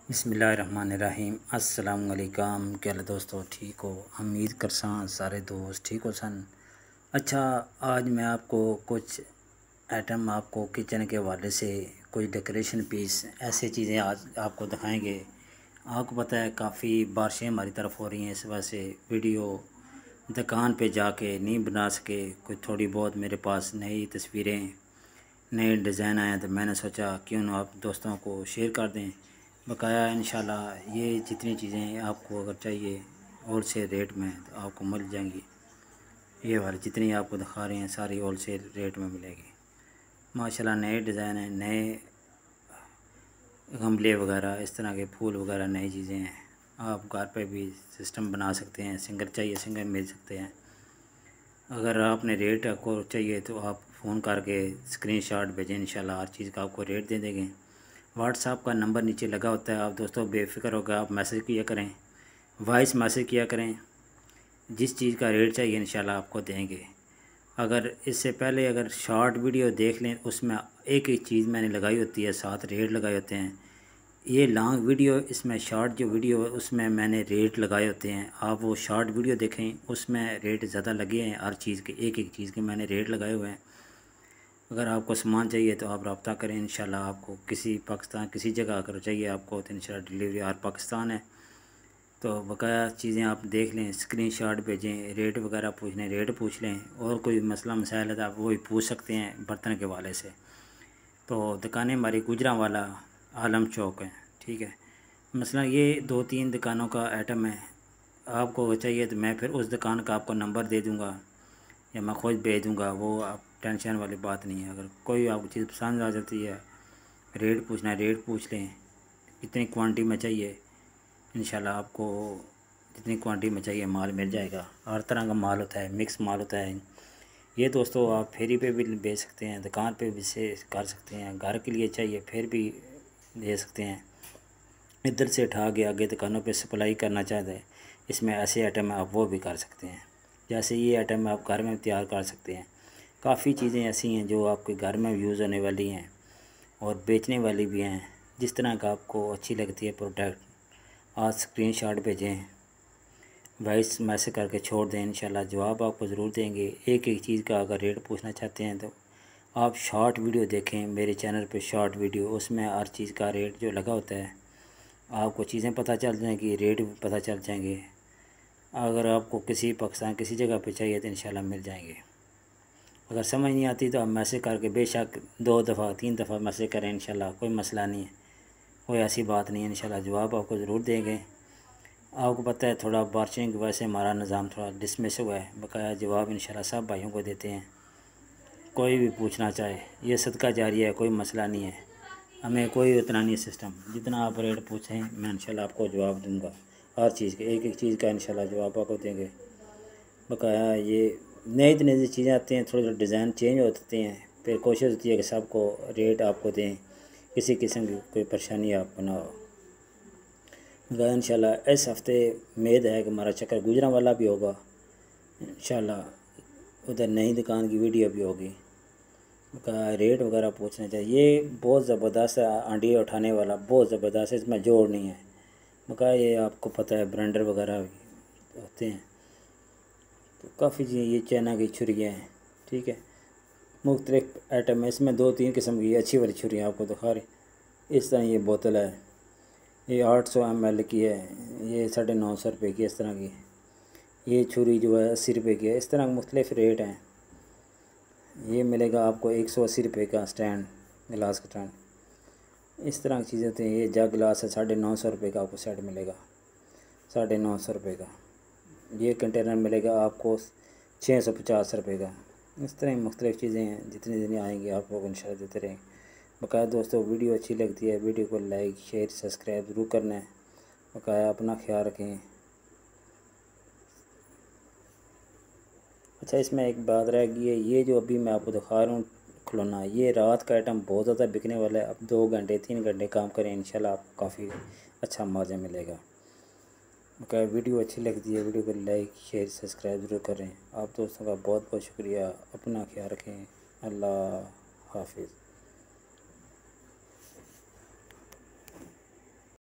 बिस्मिल्लाहिर्रहमानिर्रहीम। अस्सलाम वालेकुम। क्या हाल है दोस्तों, ठीक हो? उम्मीद करसा सारे दोस्त ठीक हो सन। अच्छा, आज मैं आपको कुछ आइटम आपको किचन के हवाले से कुछ डेकोरेशन पीस ऐसे चीज़ें आज आपको दिखाएंगे। आपको पता है काफ़ी बारिशें हमारी तरफ हो रही हैं, इस वजह से वीडियो दुकान पे जाके नहीं बना सके। कुछ थोड़ी बहुत मेरे पास नई तस्वीरें नए डिज़ाइन आए तो मैंने सोचा क्यों ना आप दोस्तों को शेयर कर दें। बकाया इंशाल्लाह ये जितनी चीज़ें आपको अगर चाहिए होल सेल रेट में तो आपको मिल जाएंगी। ये वाली जितनी आपको दिखा रहे हैं सारी होल सेल रेट में मिलेगी। माशाल्लाह नए डिज़ाइन हैं, नए गमले वगैरह, इस तरह के फूल वगैरह नई चीज़ें हैं। आप घर पे भी सिस्टम बना सकते हैं। सिंगर चाहिए सिंगर मिल सकते हैं। अगर आपने रेट आपको चाहिए तो आप फ़ोन करके स्क्रीनशॉट भेजें, इंशाल्लाह हर चीज़ का आपको रेट दे देंगे। व्हाट्सएप का नंबर नीचे लगा होता है। आप दोस्तों बेफ़िक्र होकर आप मैसेज किया करें, वॉइस मैसेज किया करें। जिस चीज़ का रेट चाहिए इंशाल्लाह आपको देंगे। अगर इससे पहले अगर शॉर्ट वीडियो देख लें, उसमें एक एक चीज़ मैंने लगाई होती है, साथ रेट लगाए होते हैं। ये लॉन्ग वीडियो, इसमें शॉर्ट जो वीडियो है उसमें मैंने रेट लगाए होते हैं। आप वो शॉर्ट वीडियो देखें, उसमें रेट ज़्यादा लगे हैं। हर चीज़ के एक एक चीज़ के मैंने रेट लगाए हुए हैं। अगर आपको सामान चाहिए तो आप रब्ता करें, इंशाल्लाह आपको किसी पाकिस्तान किसी जगह अगर चाहिए आपको तो इंशाल्लाह डिलीवरी हर पाकिस्तान है। तो बकाया चीज़ें आप देख लें, स्क्रीनशॉट भेजें, रेट वगैरह पूछने रेट पूछ लें। और कोई मसला मसाइल है तो आप वो भी पूछ सकते हैं बर्तन के वाले से। तो दुकानें हमारी गुजरांवाला आलम चौक है, ठीक है। मसला ये 2-3 दुकानों का आइटम है। आपको चाहिए तो मैं फिर उस दुकान का आपको नंबर दे दूँगा या मैं खुद भेज दूँगा। वो आप टेंशन वाली बात नहीं है। अगर कोई आपको चीज़ पसंद आ जाती है, रेट पूछना है रेट पूछ लें, कितनी क्वांटिटी में चाहिए। इंशाल्लाह आपको जितनी क्वांटिटी में चाहिए माल मिल जाएगा। हर तरह का माल होता है, मिक्स माल होता है। ये दोस्तों आप फेरी पे भी बेच सकते हैं, दुकान पे भी से कर सकते हैं। घर के लिए चाहिए फिर भी दे सकते हैं। इधर से उठा के आगे दुकानों पे सप्लाई करना चाहते हैं, इसमें ऐसे आइटम आप वो भी कर सकते हैं। जैसे ये आइटम आप घर में तैयार कर सकते हैं। काफ़ी चीज़ें ऐसी हैं जो आपके घर में यूज़ होने वाली हैं और बेचने वाली भी हैं। जिस तरह का आपको अच्छी लगती है प्रोडक्ट, आज स्क्रीनशॉट भेजें, वॉइस मैसेज करके छोड़ दें, इंशाल्लाह जवाब आपको ज़रूर देंगे। एक एक चीज़ का अगर रेट पूछना चाहते हैं तो आप शॉर्ट वीडियो देखें मेरे चैनल पे, शॉर्ट वीडियो उसमें हर चीज़ का रेट जो लगा होता है आपको चीज़ें पता चल जाएंगी, रेट भी पता चल जाएंगे। अगर आपको किसी पाकिस्तान किसी जगह पे चाहिए तो इंशाल्लाह मिल जाएंगे। अगर समझ नहीं आती तो आप मैसेज करके बेशक 2 दफ़ा 3 दफ़ा मैसेज करें, इंशाल्लाह कोई मसला नहीं है, कोई ऐसी बात नहीं है। इंशाल्लाह जवाब आपको ज़रूर देंगे। आपको पता है थोड़ा बारिशें की वजह से हमारा निज़ाम थोड़ा डिसमिस हुआ है। बकाया जवाब इंशाल्लाह सब भाइयों को देते हैं। कोई भी पूछना चाहे, ये सदका जारिया है, कोई मसला नहीं है। हमें कोई उतना नहीं सिस्टम, जितना आप रेट पूछें मैं इंशाल्लाह आपको जवाब दूंगा। हर चीज़ के एक एक चीज़ का इंशाल्लाह जवाब आपको देंगे। बकाया ये नई नई चीज़ें आती हैं, थोड़े थोड़े डिज़ाइन चेंज होते हैं, फिर कोशिश होती है कि सबको रेट आपको दें, किसी किस्म की कोई परेशानी आपको ना हो। बकाया इंशाल्लाह इस हफ़्ते उम्मीद है कि हमारा चक्कर गुजरांवाला भी होगा। इंशाल्लाह उधर नई दुकान की वीडियो भी होगी। का रेट वगैरह पूछना चाहिए। ये बहुत ज़बरदस्त है, आंडिया उठाने वाला बहुत ज़बरदस्त है, इसमें जोड़ नहीं है। मका ये आपको पता है ब्लेंडर वगैरह होते हैं। तो काफ़ी चीज़ें, ये चाइना की छुरियाँ हैं, ठीक है। मुख्तलिफ आइटम है इसमें, 2-3 किस्म की अच्छी वाली छुरियाँ आपको दिखा रही। इस तरह ये बोतल है, ये 800 ml की है, ये 950 रुपये की इस तरह की। ये छुरी जो है 80 रुपये की है। इस तरह मुख्तलिफ रेट हैं। ये मिलेगा आपको 180 रुपये का स्टैंड, गिलास का स्टैंड। इस तरह की चीज़ें होती हैं। ये जग गिलास है 950 रुपये का आपको सेट मिलेगा, 950 रुपये का। ये कंटेनर मिलेगा आपको 650 रुपये का। इस तरह मुख्तलिफ़ चीज़ें हैं, जितनी दिन आएंगी आप लोग इंशाल्लाह देते रहेंगे। बकाया दोस्तों वीडियो अच्छी लगती है, वीडियो को लाइक शेयर सब्सक्राइब ज़रूर करना है। बकाया अपना ख्याल रखें। अच्छा, इसमें एक बात रह गई है, ये जो अभी मैं आपको दिखा रहा हूँ खिलौना, ये रात का आइटम बहुत ज़्यादा बिकने वाला है। अब 2 घंटे 3 घंटे काम करें, इंशाल्लाह आपको काफ़ी अच्छा मार्जिन मिलेगा। क्या वीडियो अच्छी लगती है, वीडियो को लाइक शेयर सब्सक्राइब ज़रूर करें। आप दोस्तों का बहुत बहुत शुक्रिया। अपना ख्याल रखें। अल्लाह हाफिज़।